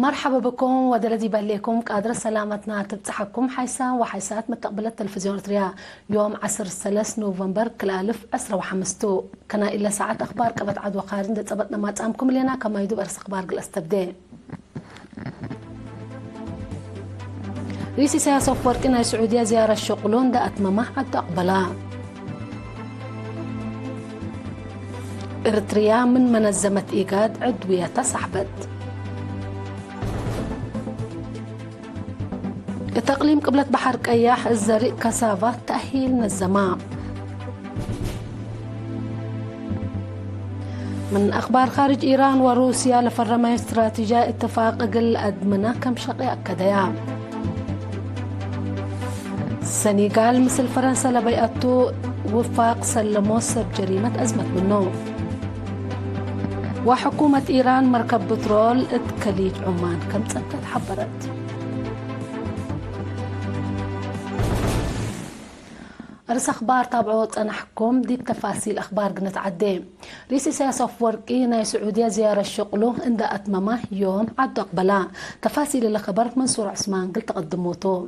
مرحبا بكم ودردي باليكم قادرة سلامتنا تبتحكم حيسا وحيسات متقبلة تلفزيون إريتريا يوم 13 نوفمبر كل 2015 كنا إلا ساعات أخبار قبت عد وقارن دي تبتنا ما تقامكم لنا كما يدوب أرس أخبار قل أستبدي رئيس سياسة فوركنا السعودية زيارة الشغلون دا أتممه عد أقبلا إريتريا من منظمة إيجاد عدوية سحبت تقليم قبلة بحر قياح الزريق كسافة تأهيل نزماء. من أخبار خارج إيران وروسيا لفرما استراتيجية اتفاق قل أدمنا كم شقي أكديا. السنغال مثل فرنسا لبيئته وفاق سلموا سب جريمة أزمة منه. وحكومة إيران مركب بترول اتكليج عمان كم تسكت حبرت. أرس أخبار تابعوت أنا حكم دي بتفاصيل أخبار قنت عدي رئيس سياسة فوركي ناي سعودية زيارة الشغلو عند أتممه يوم عد أقبلا تفاصيل اللي خبرت منصور عثمان قلت قدموتو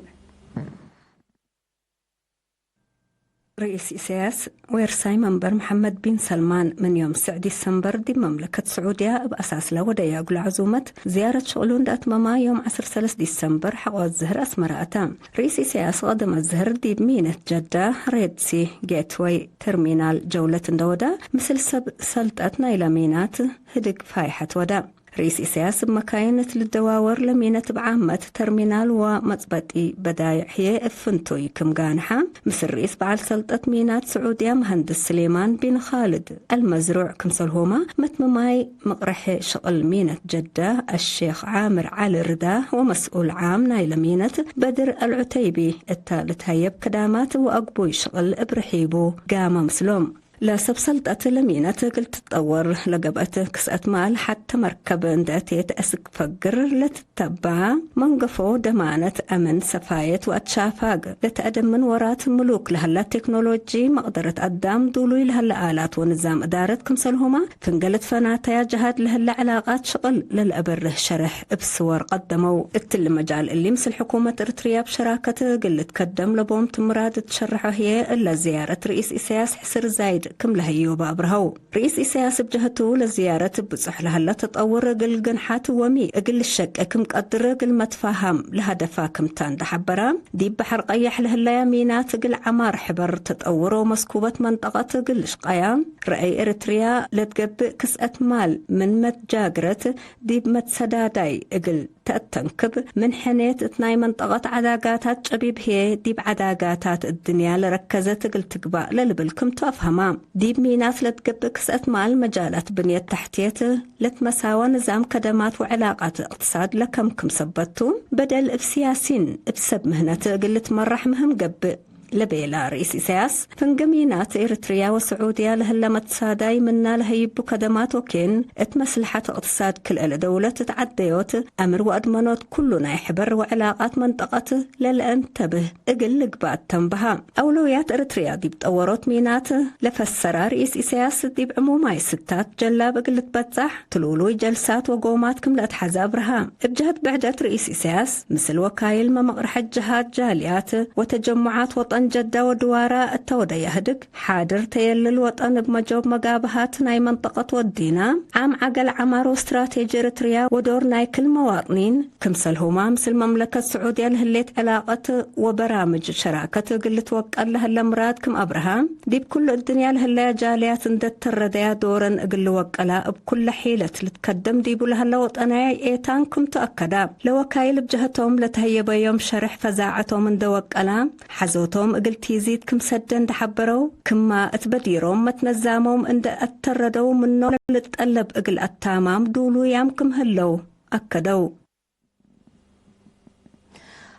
رئيس إساس ويرساي منبر محمد بن سلمان من يوم 9 ديسمبر دي مملكة سعودية بأساس لودايا قل عزومة زيارة شغلون دات ماما يوم 13 ديسمبر حقوة الزهر أسمراءتان رئيس إساس قدم الزهر دي بمينة جدة ريدسي جيتوي ترمينال جولة دودا مثل سلطتنا إلى مينات هدق فايحة ودا رئيس إساس بمكاينة للدواور لمينة بعامة ترمينال ومطبطي بدايع هي افنتوي كم قانحة مثل رئيس بعال سلطة مينات سعودية مهندس سليمان بن خالد المزروع كمسلهما متمماي مقرح شغل مينة جدة الشيخ عامر علي الردا ومسؤول عام نايل مينة بدر العتيبي الثالث هيب كدامات وأقبوي شغل إبرحيبو قام مسلوم لا سبسلطة لمينة قلت تطور لقبت كسأة مال حتى مركب انداتيت أسك فقر لتتبع منقفو دمانة أمن سفايت وأتشافاق لتقدم من ورات ملوك لهلا تكنولوجي مقدرة قدام دولوي لهلا آلات ونظام إدارة كمسلهما فنقلت فناتيا جهاد لهلا علاقات شغل للأبره شرح بصور قدموا التل مجال اللي مثل حكومة إريتريا بشراكة قلت قدم لبوم تمراد تشرحه هي إلا زيارة رئيس إساس حسر زايد كم لهيو بابرهو رئيس إساس بجهته لزيارة بصح لهلا تطور قل قنحات ومي قل الشك كم قدر قل متفاهم لهدفا كم تان دحبرا دي بحر قيح لهلا يمينات قل عمار حبر تطور ومسكوبة منطقة قل شقايا رأي إريتريا لتقب كسأة مال من متجاقرت دي بمتسداداي قل تأتنكب من حنيت اتناي منطقة عداقاتات شبيب هي دي بعداقاتات الدنيا لركزت قل تقبع للبلكم تفهما دي بمينات لتقب كسأة مال مجالات بنية تحتيته لتمساوى نظام كدمات وعلاقات اقتصاد لكم سبتو بدل بسياسين بسب مهنة قلت مرح مهم قب لبيلا رئيس إساس فنقمينات إريتريا وسعودية لهلا متساداي منا لهيبو كدمات وكين اتمسلحة اقتصاد كل دولة تتعديوت أمر وأدمنوت كلنا يحبر وعلاقات منطقة للأنتبه اقل لقبات تنبها أولويات إريتريا دي بتطوروت مينات لفسر رئيس إساس دي بعموماي ستات جلاب قلت بتزح تلولوي جلسات وقومات كملت حزابرها بجهد بعدت رئيس إساس مثل وكايل ما مقرح الجهات جاليات وتجمعات وطن جدة ودوارة التودى يهدك حادر تيل الوطن بمجوب مقابهات ناي منطقة ودينا عام عقل عمارو استراتيجي إريتريا ودور ناي كل مواطنين كمسلهما مثل مملكة سعودية لهليت علاقة وبرامج شراكة قلت وقال لها الأمراد كم أبرهام دي بكل الدنيا لهلا جاليات اندت الرديا دورا قل وقلا بكل حيلة لتقدم ديبو لهلا وطناي ايتان كم تأكدا لو كايل بجهتهم لتهيب يوم شرح فزاعتهم من دوقلا حزوتهم قلت يزيد كم سدن دحبروا كما اتبديرهم متنزامهم عند اتردوا منه لتقلب اقل التامام دولو يامكم هلو اكدوا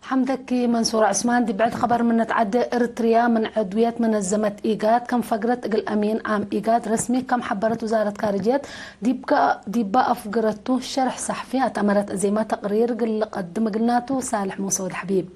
حمدك منصور عثمان دي بعد خبر من نتعدى إريتريا من عضوية منظمة إيجاد كم فقرت قل أمين عام إيجاد رسمي كم حبرت وزارة خارجية دي بقى فقرته شرح صحفي أتمرت زي ما تقرير قل قدم قلناته صالح موسى الحبيب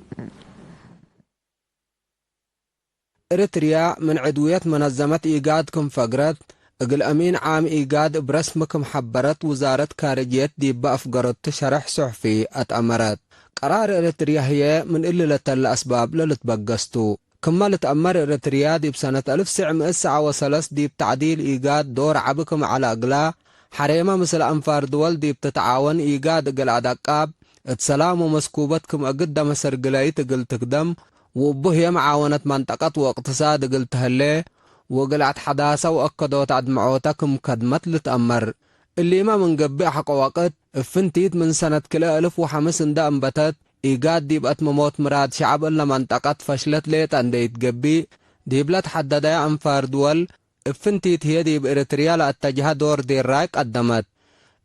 إريتريا من عضوية منظمة إيجاد كم فقرت اقل امين عام ايقاد برسمك محبرت وزارة خارجية ديبا افقرت شرح صحفي اتأمرت قرار اريتريا هي من اللي الاسباب للتبقستو كما تأمر اريتريا دي بسنة 1993 دي بتعديل ايقاد دور عبكم على اقلا حريمة مثل انفار دول دي بتتعاون ايقاد اقل ادقاب اتسلام ومسكوبتكم اقدام سرقلاي تقل تقدم وبه يمعاونة منطقة واقتصاد اقل تهلي وقلعت حداثة وأكدوت عدمعوتكم كدمت لتأمر اللي ما من قبع حق وقت افنتيت من سنة كلا 1500 دا انبتت إيقاد ديبقت مموت مراد شعب إلا منطقة فشلت ليت انديت قبي ديبلت حددا أنفار دول افنتيت هي ديب إريتريا لأتجها دور دير رايك قدمت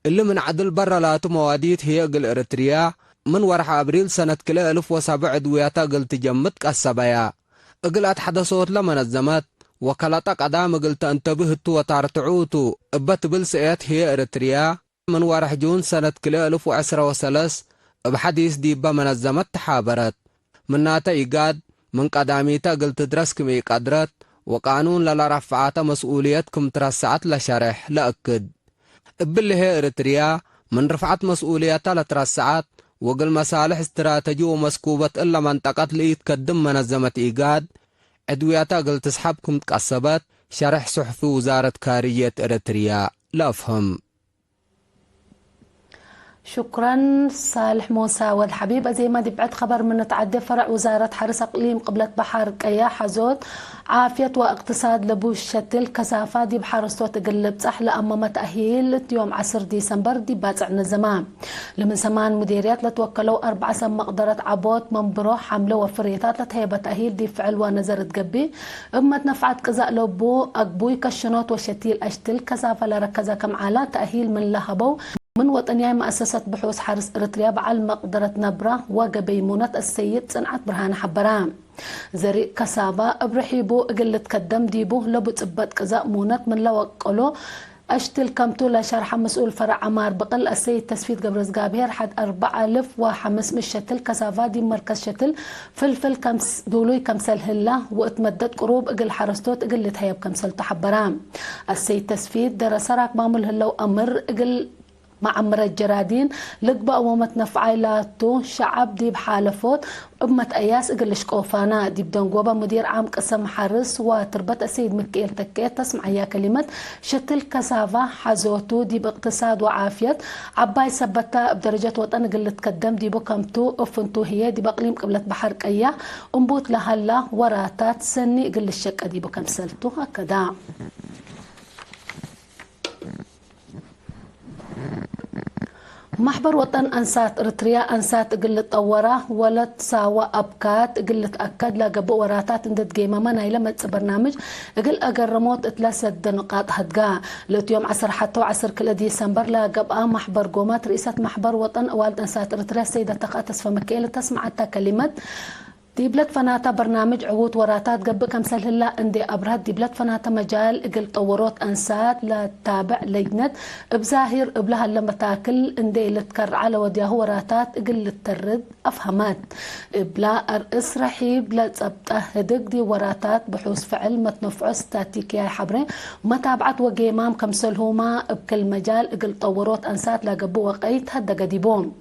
اللي من عدل برا لاتو مواديت هي قل إريتريا من ورح أبريل سنة كلا 1007 دوياتا قل تجمت كالسبايا قلعت حدثوت لما نزمت وكالتك قدام قلت انتبهت وتارتعوتو ابت بلسئت هي اريتريا من ورح جون سنة كلا 1013 بحديث ديبا منظمت تحابرت مناتا ايقاد من قداميتا قلت درسكم ايقادرت وقانون للرفعات مسؤوليتكم ترسعت لشرح لأكد باللي هي اريتريا من رفعت مسؤوليتها لترسعت وقل مصالح استراتيجي ومسكوبة إلا منطقة ليتقدم منظمة ايقاد عدوياتا قل تسحبكم تقصبت شرح صحفي وزارة خارجية إريتريا لا أفهم. شكرا صالح موسى والحبيب. زي ما دي بعد خبر من تعدي فرع وزارة حرس اقليم قبلة بحر قيا حزود عافية واقتصاد لبوش شتل كثافة دي بحر صوت قلب صح لأمام تأهيل يوم 10 ديسمبر دي باتع الزمان لمن زمان مديريات لتوكلوا 4 سم مقدرة عبوت منبرو حملة وفريتات لتهيبة تأهيل دي فعل ونزرت قبي اما تنفعت كزا لبو اقبوي كشنوت وشتيل اشتل كثافة لركزة كم على تأهيل من لهبو من وطنيا مؤسسة بحوث حرس إريتريا بعل مقدرة نبرة وقبيمونة السيد صنعت برهان حبرام زريق كسابة ابرحيبو قلت كدم ديبو لبو تبت كزاء مونت من لوقلو اشتل كمتو لشرح مسؤول فرع عمار بقل السيد تسفيد قبرز قابير حد 4500 شتل كسافة دي مركز شتل فلفل كمس دولوي كمسل هلا واتمدد قروب اقل حرستوت اقل تهيب كمسل تحبرام السيد تسفيد درس راك مامل هلا وامر اقل مع أمر الجرادين لقبا ومت نفعيلاتو شعب دي بحالفوت أمت أياس إقلش قوفانا دي بدنقوبة مدير عام قسم حرس وتربط السيد مكيل تكيت تسمع يا كلمة شتل كسافة حزوتو دي باقتصاد وعافية عباي سبتا بدرجة وطن قلت قدم دي بكمتو أفنتو هي دي بقليم قبلة بحر قيا أنبوت لهلا وراتات سني إقلش شك دي بكمسلتو هكذا. محبر وطن أنسات إريتريا أنسات قلت طورة ولا تساوى أبكات قلت أكد لا قبو وراتات اندت قيمة ما نايلة متس برنامج قل أقر رموت اتلاسد نقاط هدقا لوت يوم 10 حتى 10 كل ديسمبر لا قبقى محبر قومات رئيسة محبر وطن والد أنسات إريتريا السيدة تقاتس فمكيلة تسمع كلمة دي بلاد فناتا برنامج عود وراتات قبل كمسل هلا اندي ابرهد دي بلاد فناتا مجال اقل طوروت انسات لتابع لجنة بزاهر قبلها لما تاكل اندي لتكر على ودياه وراتات اقل لترد افهمات بلا ارئس رحيب لا تسبته هدق دي وراتات بحوث فعل متنفعو ستاتيكيا حبرين ومتابعت وقيمام كمسل هما بكل مجال اقل طوروت انسات لا قبو وقيت هدق ديبوم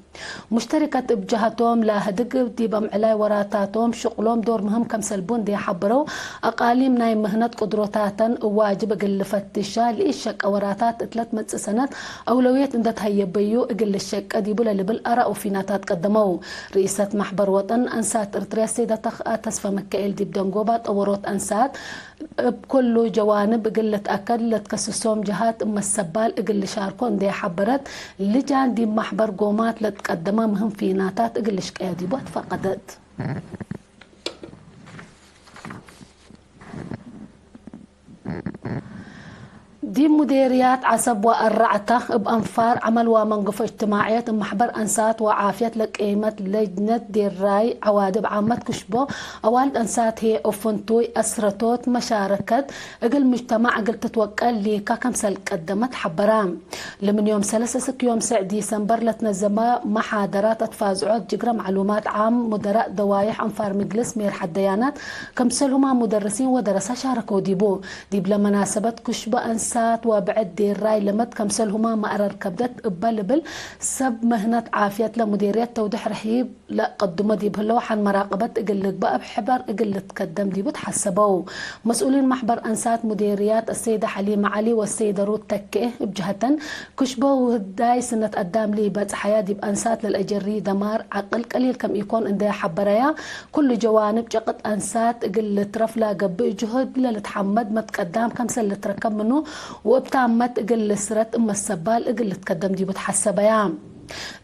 مشتركة بجهتهم لا هدق دي بمعلاي وراتاتهم شغلهم دور مهم كم سلبون دي حبروا أقاليم ناي مهنة قدراتاتا واجب أقل فتشا لإيشك وراتات 3 سنوات أولوية اندت هيبيو أقل الشك أديبو للبالأراء وفيناتات قدموا رئيسة محبر وطن أنسات إريتريا سيدة تخاتس فمكائل دي بدنقوبات أوروت أنسات بكل جوانب قلة أكل لتكسسهم جهات أما السبال قل شاركون دي حبرت لجان دي محبر قومات لتقدمها مهم فيناتات قل شكاية بوت فقدت دي مديريات عصب والرعته بأنفار عمل ومنقف اجتماعيات محبر أنسات وعافية لقيمة لجنة ديراي عوادب عامة كشبو أوالد أنسات هي أوفنتوي أسرتوت مشاركة أقل مجتمع أقل تتوكل ليكا كمسل قدمت حبرام لمن يوم سلسسك يوم سعد ديسمبر لتنزم محاضرات أتفازعات جقرة معلومات عام مدراء دوايح أنفار مجلس مير حديانات كمسلهما مدرسين ودرسة شاركوا ديب لمناسبة كشبو أنسات وبعد ديراي لمد كمسلهما ما أرر كبدت بل سب مهنة عافية لمديريات توضيح رحيب لا قدموا ديب هلوحا مراقبة اقلت بقى بحبر اقلت تقدم ديب تحسبوا مسؤولين محبر أنسات مديريات السيدة حليمة علي والسيدة روت تكيه بجهة كشبو وهداي سنة قدام لي بات حياة ديب أنسات للأجري دمار عقل قليل كم يكون اندي حبريا كل جوانب جقت أنسات اقلت رفلا قبئ جهد للتحمد ما تقدام كم سل تركب منه وبتعمت اقل سرت اما السبال اقل تقدم دي بتحسبيا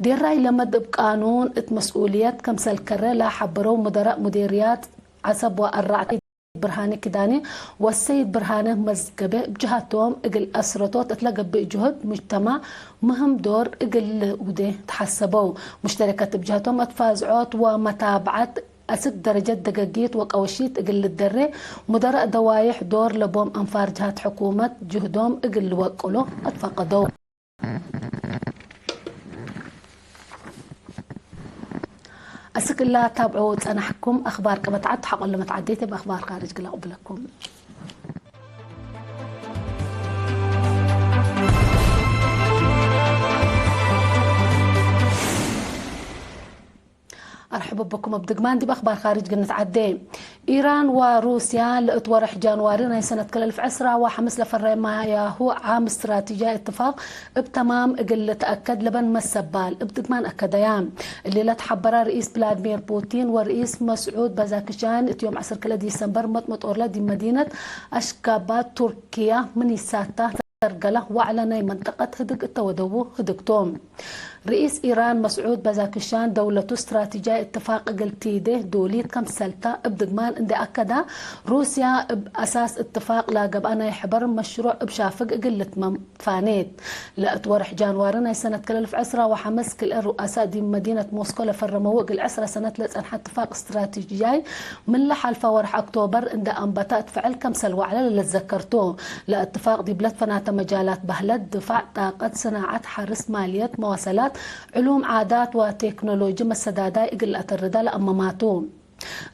دي الرأي لمد بقانون مسؤوليات كم سل كره لا حبروا مدراء مديريات عصب والرعتي برهاني كداني والسيد برهانه مزقبه بجهتهم اقل اسرتو تتلقى بجهد مجتمع مهم دور اقل وده تحسبوا مشتركات بجهتهم اتفازعوت ومتابعة أسد درجات دقاقيت وقوشيت اقل الدري مدراء دوايح دور لبوم أنفار جهات حكومة جهدهم اقل وقلو اتفقدوا أسك الله تابعوا أنا حكم أخبار كما تعد حق لما تعديت بأخبار خارج قلا قبلكم أرحب بكم بدقمان دي بأخبار خارج قلنا تعدي إيران وروسيا لأتورح جانواري سنة كل 2010 وحمس لفرين ما هو عام استراتيجية اتفاق بتمام قل تأكد لبن مسبال بدقمان أكديان اللي لا تحبرها رئيس فلاديمير بوتين ورئيس مسعود بازاكشان يوم 10 كل ديسمبر مطمط أورلا دي مدينة أشكابات تركيا من الساتة ترقله وعلى منطقة هدق التودو هدقتهم رئيس إيران مسعود بازاكشان دولته استراتيجية اتفاق قلتيده دوليت كم سلطة بدقمان اندي أكدا روسيا بأساس اتفاق لاقب أنا يحبر مشروع بشافق قلت فانيت لأتورح جانوارنا سنة كل 2010 وحمس كل الرؤساء دي مدينة موسكو لفرموا قل 10 سنة لأنحى اتفاق استراتيجي من لحال فورح أكتوبر اندي أنبتات فعل كم سلوى على اللي تذكرتوه لاتفاق دي بلد فنات مجالات بهلت دفاع طاقة صناعات حرس ماليات مواصلات علوم عادات وتكنولوجيا مسدادا يقل الرضا لأماماتهم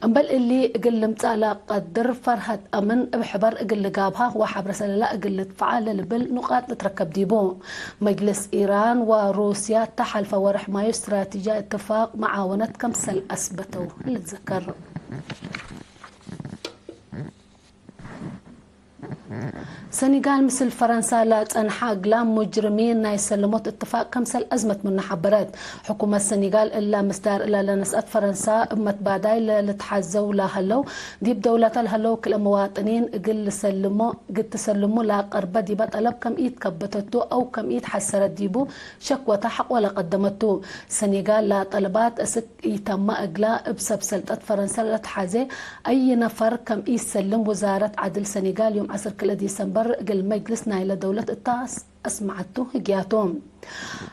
بل اللي قل متالا قدر فرهد أمن بحبر قل قابها وحبر سللا قل فعال لبل نقاط تركب ديبو مجلس إيران وروسيا تحالف ورح ما استراتيجية اتفاق معاونة كمسل أثبتوا اللي تذكر سنغال مثل فرنسا لا تنحى قلام مجرمين يسلموت اتفاق كمسل أزمة من حبرات حكومة السنغال إلا مستار إلا لنسأت فرنسا أمت بعداي لتحزوا لا هلو ديب دولة الهلو كل مواطنين قل تسلموا لا قربة ديبا طلب كم إيد كبتتو أو كم إيد حسرت ديبو شكوى تحق ولا قدمتو سنغال لا طلبات أسك يتم أقلا بسب سلطة فرنسا لتحازي أي نفر كم إيد سلم وزارة عدل سنغال يوم 10 كل ديسمبر قل مجلس نايلة دولة التاس اسمعتو هجياتهم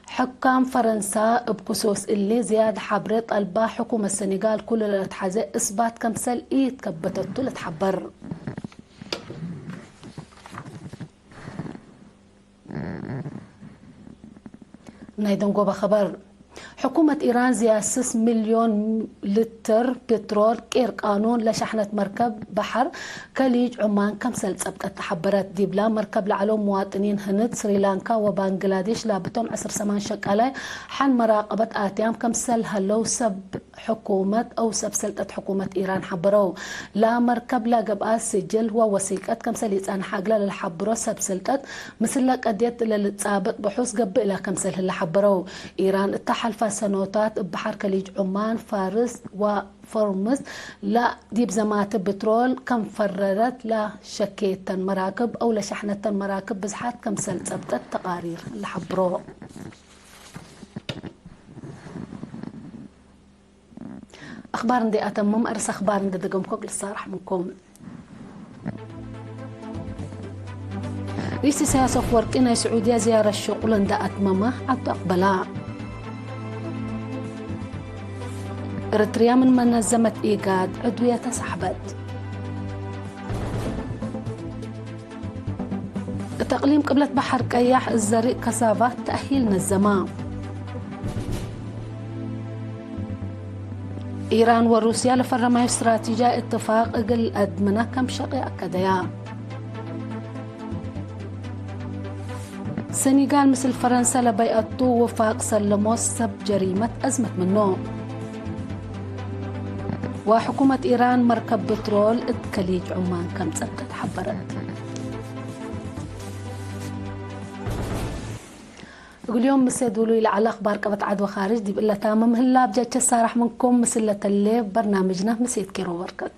حكام فرنسا بخصوص اللي زياد حبرت طلبا حكومة السنغال كل اللي تحازي اثبات كمسل ايد كبتتو لتحبر نايدن قوبا خبر حكومة إيران زياسس 1,000,000 لتر بترول كير قانون لشحنة مركب بحر كليج عمان كمسل سبقت تحبرت ديبلا مركب لعلوم مواطنين هند سريلانكا وبنغلاديش لابتهم 10 سمان شقالي حن مراقبة آتيام كمسل هلو سب حكومة أو سب سلطة حكومة إيران حبرو لا مركب لا قبقى سجل ووثيقة كمسل يتسان حاقلة للحبرو سب سلطة مثل لك أديت للتسابق بحوث قبق لا كمسل هلا حبرو إيران اتحلفة سنوات بحر كليج عمان فارس وفرمز لا ديب زمات بترول كم فررت لا شكيت مراكب أو لشحنة مراكب بزحات كم سلسبت تقارير لحبرو أخبار ندي أتمم أرس أخبار ندي دقمكم للصارح منكم رئيس سياسة أفورقي سعودية زيارة الشغل عند أتممة عبد أقبلاء. إريتريا من منظمة إيجاد عضوية سحبت. تقليم قبلة بحر كياح الزريق كسافات تأهيل نزمة. إيران وروسيا لفرما استراتيجية اتفاق أقل أدمنة كم شقي أكديا. سنغال مثل فرنسا لبيعتو وفاق سلموس سب جريمة أزمة منه. وحكومة إيران مركب بترول اتكليج عمان كم تسكت حبرت. اليوم مسيدولو إلى على أخبار قبط عدوى خارج دي بقلة تامم هلا بجاج السارح منكم مسلة الليل برنامجنا مسيد كيرو بركت.